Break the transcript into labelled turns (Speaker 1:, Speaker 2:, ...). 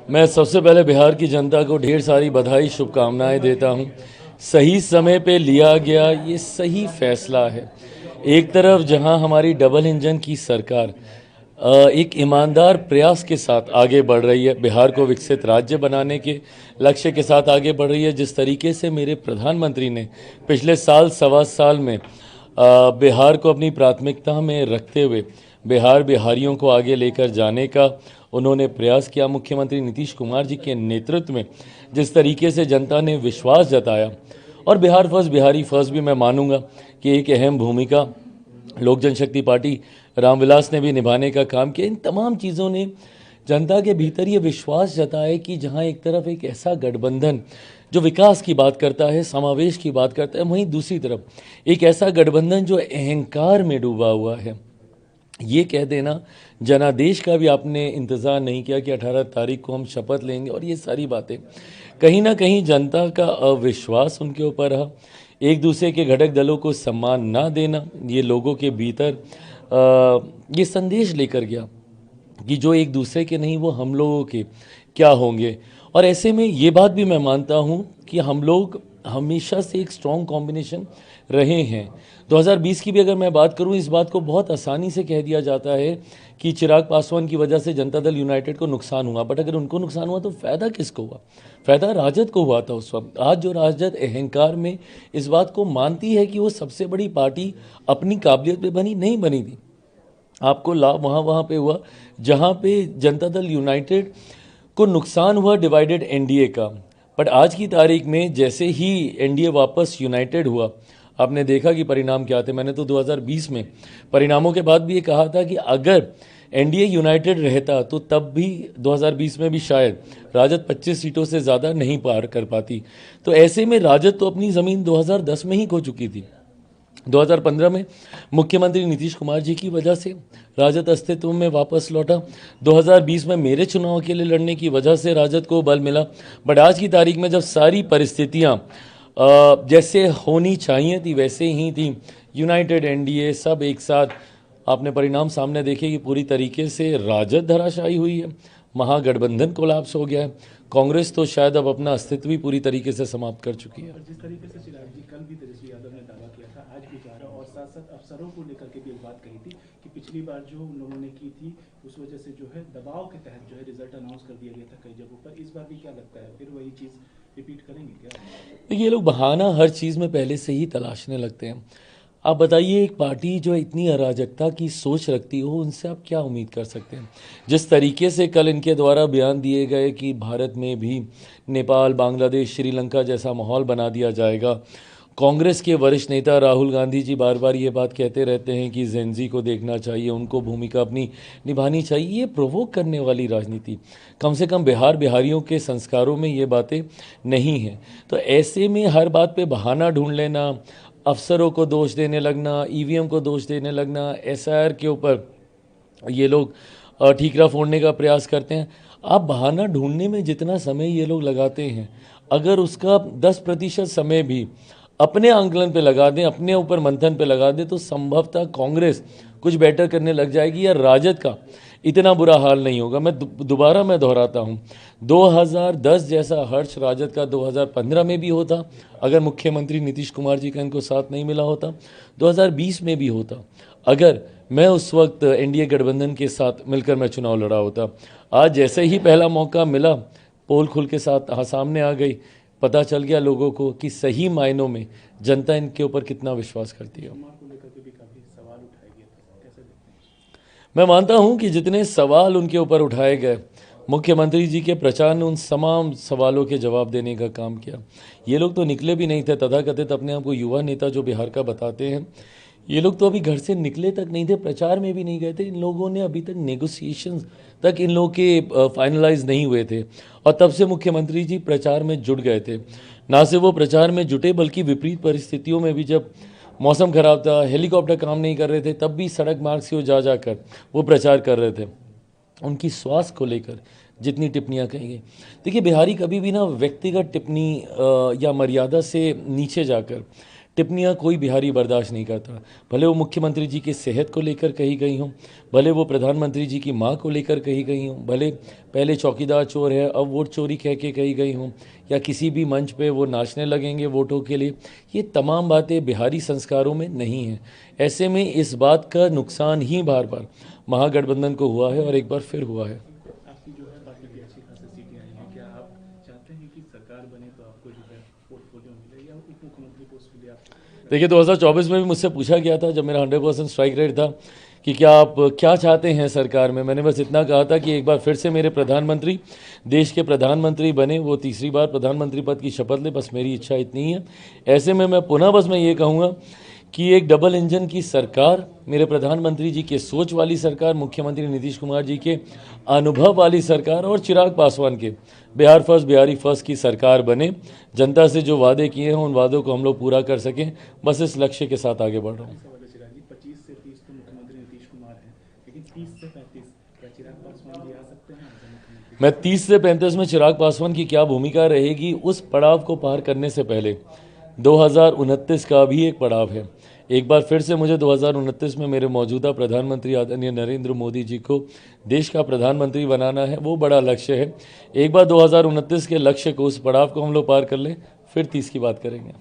Speaker 1: मैं सबसे पहले बिहार की जनता को ढेर सारी बधाई शुभकामनाएं देता हूं। सही समय पे लिया गया ये सही फैसला है। एक तरफ जहां हमारी डबल इंजन की सरकार एक ईमानदार प्रयास के साथ आगे बढ़ रही है, बिहार को विकसित राज्य बनाने के लक्ष्य के साथ आगे बढ़ रही है। जिस तरीके से मेरे प्रधानमंत्री ने पिछले साल सवा साल में बिहार को अपनी प्राथमिकता में रखते हुए बिहारियों को आगे लेकर जाने का उन्होंने प्रयास किया, मुख्यमंत्री नीतीश कुमार जी के नेतृत्व में जिस तरीके से जनता ने विश्वास जताया, और बिहार फर्स्ट बिहारी फर्स्ट भी मैं मानूंगा कि एक अहम भूमिका लोक जनशक्ति पार्टी रामविलास ने भी निभाने का काम किया। इन तमाम चीज़ों ने जनता के भीतर ये विश्वास जताया कि जहां एक तरफ एक ऐसा गठबंधन जो विकास की बात करता है, समावेश की बात करता है, वहीं दूसरी तरफ एक ऐसा गठबंधन जो अहंकार में डूबा हुआ है। ये कह देना जनादेश का भी आपने इंतज़ार नहीं किया कि 18 तारीख को हम शपथ लेंगे, और ये सारी बातें कहीं ना कहीं जनता का अविश्वास उनके ऊपर रहा। एक दूसरे के घटक दलों को सम्मान ना देना, ये लोगों के भीतर ये संदेश लेकर गया कि जो एक दूसरे के नहीं वो हम लोगों के क्या होंगे। और ऐसे में ये बात भी मैं मानता हूँ कि हम लोग हमेशा से एक स्ट्रॉन्ग कॉम्बिनेशन रहे हैं। 2020 की भी अगर मैं बात करूं, इस बात को बहुत आसानी से कह दिया जाता है कि चिराग पासवान की वजह से जनता दल यूनाइटेड को नुकसान हुआ, बट अगर उनको नुकसान हुआ तो फ़ायदा किसको हुआ? फ़ायदा राजद को हुआ था उस वक्त। आज जो राजद अहंकार में इस बात को मानती है कि वो सबसे बड़ी पार्टी अपनी काबिलियत पे बनी, नहीं बनी थी। आपको लाभ वहाँ पे हुआ जहाँ पे जनता दल यूनाइटेड को नुकसान हुआ डिवाइडेड एनडीए का। बट आज की तारीख में जैसे ही एनडीए वापस यूनाइटेड हुआ, आपने देखा कि परिणाम क्या थे। मैंने तो 2020 में परिणामों के बाद भी ये कहा था कि अगर एनडीए यूनाइटेड रहता तो तब भी 2020 में भी शायद राजद 25 सीटों से ज़्यादा नहीं पार कर पाती। तो ऐसे में राजद तो अपनी ज़मीन 2010 में ही खो चुकी थी। 2015 में मुख्यमंत्री नीतीश कुमार जी की वजह से राजद अस्तित्व में वापस लौटा। 2020 में मेरे चुनाव के लिए लड़ने की वजह से राजद को बल मिला। बट आज की तारीख में जब सारी परिस्थितियां जैसे होनी चाहिए थी वैसे ही थी, यूनाइटेड एनडीए सब एक साथ, आपने परिणाम सामने देखे कि पूरी तरीके से राजद धराशायी हुई है, महागठबंधन कोलैप्स हो गया है। कांग्रेस तो शायद अब अपना अस्तित्व भी पूरी तरीके से समाप्त कर चुकी है।
Speaker 2: जिस तरीके से चिराग जी कल भी तेजस्वी यादव ने दावा किया था, आज भी जा रहा, और साथ साथ अफसरों को लेकर के भी एक बात कही थी कि पिछली बार जो उन लोगों ने की थी उस वजह से जो है दबाव के तहत जो है रिजल्ट अनाउंस कर दिया गया था कई जगहों पर। इस बार भी क्या लगता है, फिर वही चीज़ रिपीट करेंगे क्या?
Speaker 1: ये लोग बहाना हर चीज़ में पहले से ही तलाशने लगते हैं। आप बताइए, एक पार्टी जो इतनी अराजकता की सोच रखती हो, उनसे आप क्या उम्मीद कर सकते हैं? जिस तरीके से कल इनके द्वारा बयान दिए गए कि भारत में भी नेपाल, बांग्लादेश, श्रीलंका जैसा माहौल बना दिया जाएगा। कांग्रेस के वरिष्ठ नेता राहुल गांधी जी बार बार ये बात कहते रहते हैं कि जेनजी को देखना चाहिए, उनको भूमिका अपनी निभानी चाहिए। ये प्रोवोक करने वाली राजनीति कम से कम बिहारियों के संस्कारों में ये बातें नहीं हैं। तो ऐसे में हर बात पे बहाना ढूंढ लेना, अफसरों को दोष देने लगना, ईवीएम को दोष देने लगना, एसआईआर के ऊपर ये लोग ठीकरा फोड़ने का प्रयास करते हैं। आप बहाना ढूंढने में जितना समय ये लोग लगाते हैं, अगर उसका 10% समय भी अपने आंकलन पे लगा दें, अपने ऊपर मंथन पे लगा दें, तो संभवतः कांग्रेस कुछ बेटर करने लग जाएगी या राजद का इतना बुरा हाल नहीं होगा। मैं दोबारा दोहराता हूँ, 2010 जैसा हर्ष राजद का 2015 में भी होता, अगर मुख्यमंत्री नीतीश कुमार जी का इनको साथ नहीं मिला होता। 2020 में भी होता, अगर मैं उस वक्त एनडीए गठबंधन के साथ मिलकर मैं चुनाव लड़ा होता। आज जैसे ही पहला मौका मिला, पोल खुल के साथ सामने आ गई, पता चल गया लोगों को कि सही मायनों में जनता इनके ऊपर कितना विश्वास करती है। मैं मानता हूं कि जितने सवाल उनके ऊपर उठाए गए, मुख्यमंत्री जी के प्रचार ने उन तमाम सवालों के जवाब देने का काम किया। ये लोग तो निकले भी नहीं थे, तथाकथित अपने आप को युवा नेता जो बिहार का बताते हैं, ये लोग तो अभी घर से निकले तक नहीं थे, प्रचार में भी नहीं गए थे। इन लोगों ने अभी तक नेगोशिएशंस तक इन लोगों के फाइनलाइज नहीं हुए थे, और तब से मुख्यमंत्री जी प्रचार में जुट गए थे। ना सिर्फ वो प्रचार में जुटे, बल्कि विपरीत परिस्थितियों में भी, जब मौसम खराब था, हेलीकॉप्टर काम नहीं कर रहे थे, तब भी सड़क मार्ग से वो जाकर वो प्रचार कर रहे थे। उनकी स्वास्थ्य को लेकर जितनी टिप्पणियां कही गई, देखिए बिहारी कभी भी ना व्यक्तिगत टिप्पणी या मर्यादा से नीचे जाकर टिप्पणियां कोई बिहारी बर्दाश्त नहीं करता, भले वो मुख्यमंत्री जी की सेहत को लेकर कही गई हों, भले वो प्रधानमंत्री जी की मां को लेकर कही गई हों, भले पहले चौकीदार चोर है अब वोट चोरी कह के कही गई हों, या किसी भी मंच पे वो नाचने लगेंगे वोटों के लिए। ये तमाम बातें बिहारी संस्कारों में नहीं हैं। ऐसे में इस बात का नुकसान ही बार बार महागठबंधन को हुआ है और एक बार फिर हुआ है।
Speaker 2: आपकी जो है पार्टी की अच्छी खासी सीटें आई हैं, क्या आप चाहते हैं कि सरकार बने तो आपको जो है पोर्टफोलियो मिले या उप मुख्यमंत्री पोस्ट मिले आपको?
Speaker 1: देखिए 2024 में भी मुझसे पूछा गया था, जब मेरा 100% स्ट्राइक रेट था, कि क्या आप क्या चाहते हैं सरकार में। मैंने बस इतना कहा था कि एक बार फिर से मेरे प्रधानमंत्री देश के प्रधानमंत्री बने, वो तीसरी बार प्रधानमंत्री पद की शपथ ले, बस मेरी इच्छा इतनी ही है। ऐसे में मैं पुनः बस मैं ये कहूँगा कि एक डबल इंजन की सरकार, मेरे प्रधानमंत्री जी के सोच वाली सरकार, मुख्यमंत्री नीतीश कुमार जी के अनुभव वाली सरकार और चिराग पासवान के बिहार फर्स्ट बिहारी फर्स्ट की सरकार बने। जनता से जो वादे किए हैं उन वादों को हम लोग पूरा कर सकें, बस इस लक्ष्य के साथ आगे बढ़ रहा हूँ।
Speaker 2: चिराग जी, 25 से 30 तो मुख्यमंत्री नीतीश कुमार हैं, लेकिन 30 से 35 क्या चिराग पासवान जी आ सकते हैं मुख्यमंत्री?
Speaker 1: मैं 30 से 35 में चिराग पासवान की क्या भूमिका रहेगी, उस पड़ाव को पार करने से पहले 2029 का भी एक पड़ाव है। एक बार फिर से मुझे 2029 में मेरे मौजूदा प्रधानमंत्री आदरणीय नरेंद्र मोदी जी को देश का प्रधानमंत्री बनाना है, वो बड़ा लक्ष्य है। एक बार 2029 के लक्ष्य को, उस पड़ाव को हम लोग पार कर लें, फिर 30 की बात करेंगे।